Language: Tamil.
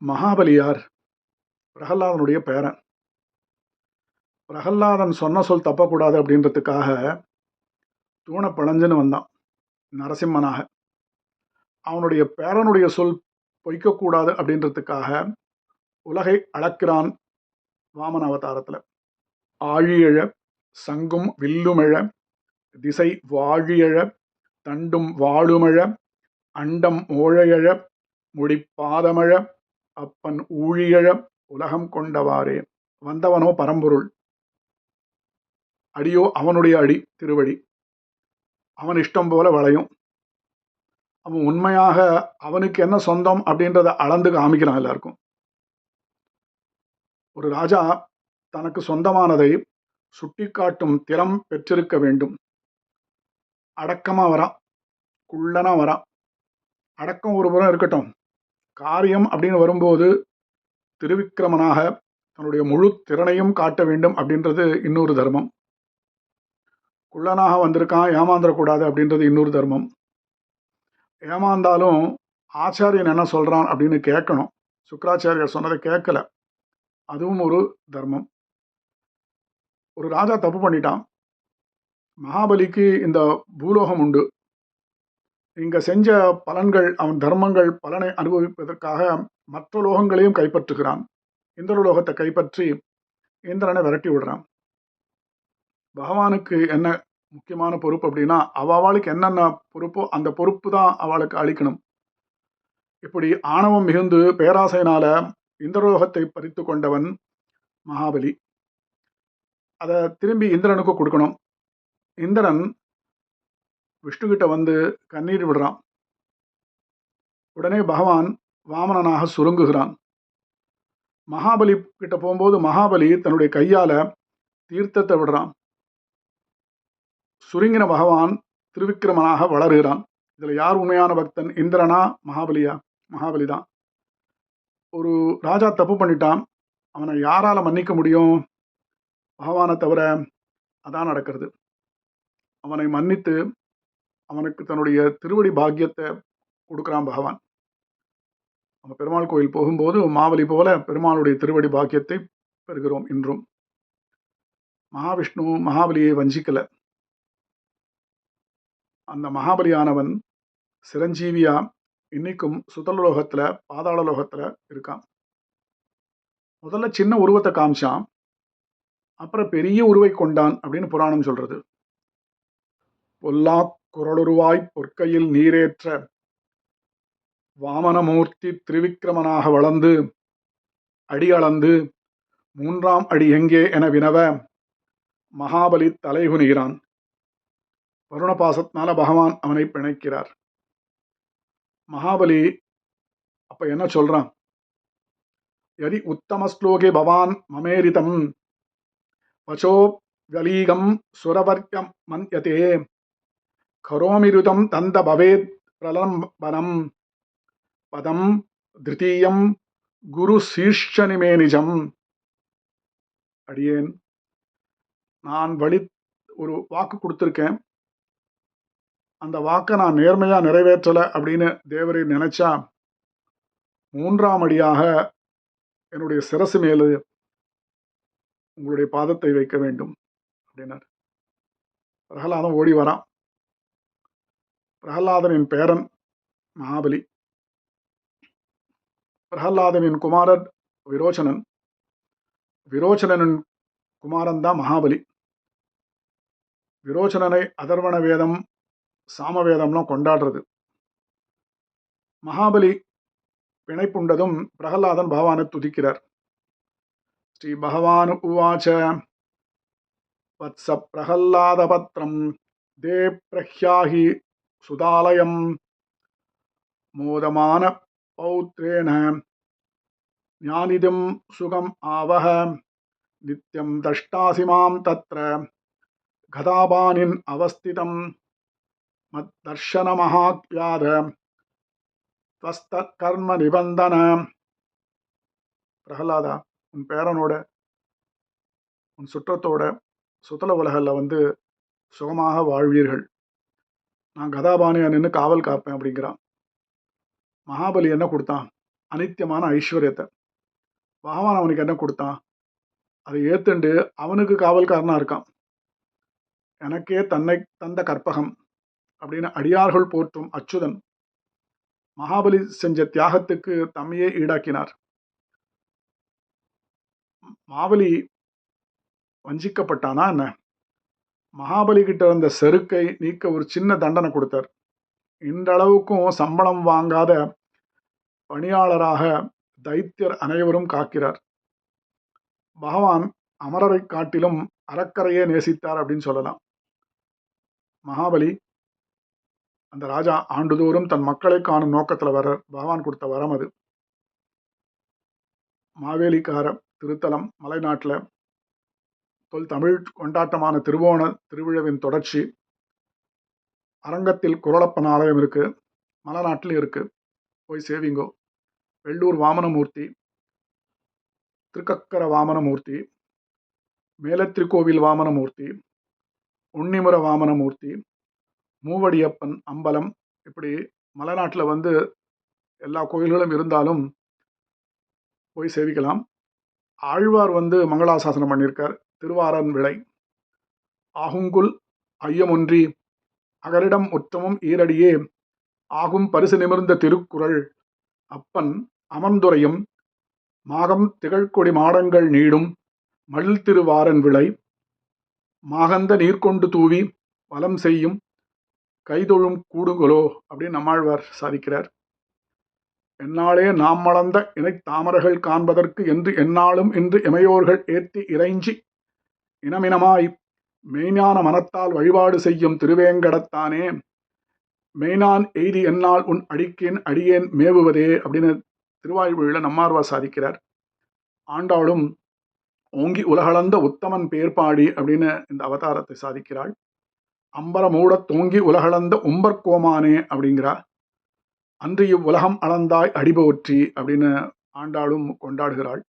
மகாபலியார் பிரகலாதனுடைய பேரன். பிரகலாதன் சொன்ன சொல் தப்பக்கூடாது அப்படின்றதுக்காக தூணை பிளஞ்சுன்னு வந்தான் நரசிம்மனாக. அவனுடைய பேரனுடைய சொல் பொய்க்கக்கூடாது அப்படின்றதுக்காக உலகை அளக்கிறான் வாமன அவதாரத்தில். ஆழியழ சங்கும் வில்லுமெழ திசை வாழியழ தண்டும் வாழுமழ அண்டம் ஓழையழ முடிப்பாதமழ அப்பன் ஊழியழ உலகம் கொண்டவாறே. வந்தவனோ பரம்பொருள், அடியோ அவனுடைய அடி திருவடி. அவன் இஷ்டம் போல வளையும். அவன் உண்மையாக அவனுக்கு என்ன சொந்தம் அப்படின்றத அளந்து காமிக்கிறான் எல்லாருக்கும். ஒரு ராஜா தனக்கு சொந்தமானதை சுட்டிக்காட்டும் திறம் பெற்றிருக்க வேண்டும். அடக்கமா வரான், குள்ளனா வரான். அடக்கம் ஒரு புறம் இருக்கட்டும், காரியம் அப்படின்னு வரும்போது திருவிக்கிரமனாக தன்னுடைய முழு திறனையும் காட்ட வேண்டும் அப்படின்றது இன்னொரு தர்மம். குள்ளனாக வந்திருக்கான், ஏமாந்துடக்கூடாது அப்படின்றது இன்னொரு தர்மம். ஏமாந்தாலும் ஆச்சாரியன் என்ன சொல்றான் அப்படின்னு கேட்கணும். சுக்கராச்சாரியர் சொன்னதை கேட்கல, அதுவும் ஒரு தர்மம். ஒரு ராஜா தப்பு பண்ணிட்டான். மகாபலிக்கு இந்த பூலோகம் உண்டு. இங்க செஞ்ச பலன்கள், அவன் தர்மங்கள் பலனை அனுபவிப்பதற்காக மற்ற லோகங்களையும் கைப்பற்றுகிறான். இந்திரலோகத்தை கைப்பற்றி இந்திரனை விரட்டி விடுறான். பகவானுக்கு என்ன முக்கியமான பொறுப்பு அப்படின்னா, அவளுக்கு என்னென்ன பொறுப்போ அந்த பொறுப்பு தான் அவளுக்கு அளிக்கணும். இப்படி ஆணவம் மிகுந்து பேராசையினால இந்திரலோகத்தை பறித்து கொண்டவன் மகாபலி. அதை திரும்பி இந்திரனுக்கு கொடுக்கணும். இந்திரன் விஷ்ணு கிட்ட வந்து கண்ணீர் விடுறான். உடனே பகவான் வாமனனாக சுருங்குகிறான். மகாபலி கிட்ட போகும்போது மகாபலி தன்னுடைய கையால தீர்த்தத்தை விடுறான். சுருங்கின பகவான் திருவிக்கிரமனாக வளருகிறான். இதுல யார் உண்மையான பக்தன், இந்திரனா மகாபலியா? மகாபலி தான். ஒரு ராஜா தப்பு பண்ணிட்டான், அவனை யாரால மன்னிக்க முடியும்? பகவானை தவிர. அதான் நடக்கிறது. அவனை மன்னித்து அவனுக்கு தன்னுடைய திருவடி பாக்கியத்தை கொடுக்குறான் பகவான். நம்ம பெருமாள் கோயில் போகும்போது மாவலி போல பெருமாளுடைய திருவடி பாக்கியத்தை பெறுகிறோம் இன்றும். மகாவிஷ்ணு மகாபலியை வஞ்சிக்கல. அந்த மகாபலியானவன் சிரஞ்சீவியா இன்னைக்கும் சுதலலோகத்துல பாதாள லோகத்துல இருக்கான். முதல்ல சின்ன உருவத்தை காமிச்சான், அப்புறம் பெரிய உருவை கொண்டான் அப்படின்னு புராணம் சொல்றது. பொல்லா குரலுருவாய் பொற்கையில் நீரேற்ற வாமனமூர்த்தி திரிவிக்கிரமனாக வளர்ந்து அடி அளந்து மூன்றாம் அடி எங்கே என வினவ மகாபலி தலைகுனிகிறான். வருணபாசத்தினால பகவான் அவனை பிணைக்கிறார். மகாபலி அப்ப என்ன சொல்றான்? யதி உத்தம ஸ்லோகே பவான் மமேரிதம் வச்சோ வலீகம் சுரவர்க்கம் மன்யதே கரோமிருதம் தந்த பவேத் பிரலம்பனம் பதம் திருத்தீயம் குரு சீர்ஷனிமே நிஜம். அடியேன் நான் ஒரு வாக்கு கொடுத்துருக்கேன், அந்த வாக்கை நான் நேர்மையா நிறைவேற்றலை அப்படின்னு தேவரை நினைச்சா மூன்றாம் அடியாக என்னுடைய சிரசு மேலு உங்களுடைய பாதத்தை வைக்க வேண்டும் அப்படின்னார். பிரகலாதன் ஓடி வரான். பிரகலாதனின் பேரன் மகாபலி. பிரகலாதனின் குமாரர் விரோச்சனன். விரோச்சனனின் குமாரன் தான் மகாபலி. விரோச்சனனை அதர்வண வேதம் சாமவேதம்லாம் கொண்டாடுறது. மகாபலி பிணைப்புண்டதும் பிரகலாதன் பகவானை துதிக்கிறார். ஸ்ரீ பகவான் உவாச்ச வத்ச பிரகலாத பத்ரம் தே பிரஹ்யாஹி சுதாலயம் மோதமான பௌத்ரேண ஞானிதம் சுகம் ஆவஹ நித்யம் தஷ்டாசிமாம் தத்ர கதாபானின் அவஸ்திதம் மத் தர்ஷன மகாக்யாத ஸ்வஸ்த கர்ம நிபந்தன. பிரகலாதா, உன் பேரனோட உன் சுற்றத்தோட சுத்தல உலகில் வந்து சுகமாக வாழ்வீர்கள். நான் கதாபானியா நின்று காவல் காப்பேன் அப்படிங்கிறான். மகாபலி என்ன கொடுத்தான்? அனித்தியமான ஐஸ்வர்யத்தை. பகவான் அவனுக்கு என்ன கொடுத்தான்? அதை ஏத்துண்டு அவனுக்கு காவல்காரனா இருக்கான். எனக்கே தன்னை தந்த கற்பகம் அப்படின்னு அடியார்கள் போற்றும் அச்சுதன் மகாபலி செஞ்ச தியாகத்துக்கு தம்மையே ஈடாக்கினார். மாவலி வஞ்சிக்கப்பட்டானா என்ன? மகாபலி கிட்ட இருந்த செருக்கை நீக்க ஒரு சின்ன தண்டனை கொடுத்தார். இன்றளவுக்கும் சம்பளம் வாங்காத பணியாளராக தைத்தியர் அனைவரும் காக்கிறார். பகவான் அமரரை காட்டிலும் அறக்கரையே நேசித்தார் அப்படின்னு சொல்லலாம். மகாபலி அந்த ராஜா ஆண்டுதோறும் தன் மக்களை காணும் நோக்கத்துல வர பகவான் கொடுத்த வரம் அது. மாவேலிக்கார திருத்தலம் மலைநாட்டில் தமிழ் கொண்டாட்டமான திருவோண திருவிழாவின் தொடர்ச்சி. அரங்கத்தில் குரலப்பன் ஆலயம் இருக்கு, மலைநாட்டில் இருக்கு, போய் சேவிங்கோ. வெள்ளூர் வாமனமூர்த்தி, திருக்கக்கர வாமனமூர்த்தி, மேலத்திருக்கோவில் வாமனமூர்த்தி, உன்னிமுற வாமனமூர்த்தி, மூவடியப்பன் அம்பலம், இப்படி மலைநாட்டில் எல்லா கோயில்களும் இருந்தாலும் போய் சேவிக்கலாம். ஆழ்வார் மங்களாசாசனம் பண்ணியிருக்கார். திருவாரன் விளை ஆகுங்குல் ஐயமொன்றி அகலிடம் ஒற்றமும் ஈரடியே ஆகும் பரிசு நிமிர்ந்த திருக்குறள் அப்பன் அமர்ந்துரையும் மாகம் திகழ்கொடி மாடங்கள் நீடும் மழில் திருவாரன் விளை மாகந்த நீர்கொண்டு தூவி வலம் செய்யும் கைதொழும் கூடுகளோ அப்படின்னு நம்மாழ்வார் சாதிக்கிறார். என்னாலே நாம் மலர்ந்த இணை தாமரைகள் காண்பதற்கு என்று எந்நாளும் இன்று இமையோர்கள் ஏத்தி இறைஞ்சி இனமினமாய் மெய்ஞான மனத்தால் வழிபாடு செய்யும் திருவேங்கடத்தானே மெய்னான் எய்தி என்னால் உன் அடிக்கேன் அடியேன் மேவுவதே அப்படின்னு திருவாய்மொழியில் நம்மாழ்வார் சாதிக்கிறார். ஆண்டாளும் ஓங்கி உலகளந்த உத்தமன் பேர்பாடி அப்படின்னு இந்த அவதாரத்தை சாதிக்கிறாள். அம்பர மூடத் தோங்கி உலகளந்த உம்பர்கோமானே அப்படிங்கிறார். அன்று இவ்வுலகம் அளந்தாய் அடிபோற்றி அப்படின்னு ஆண்டாளும் கொண்டாடுகிறாள்.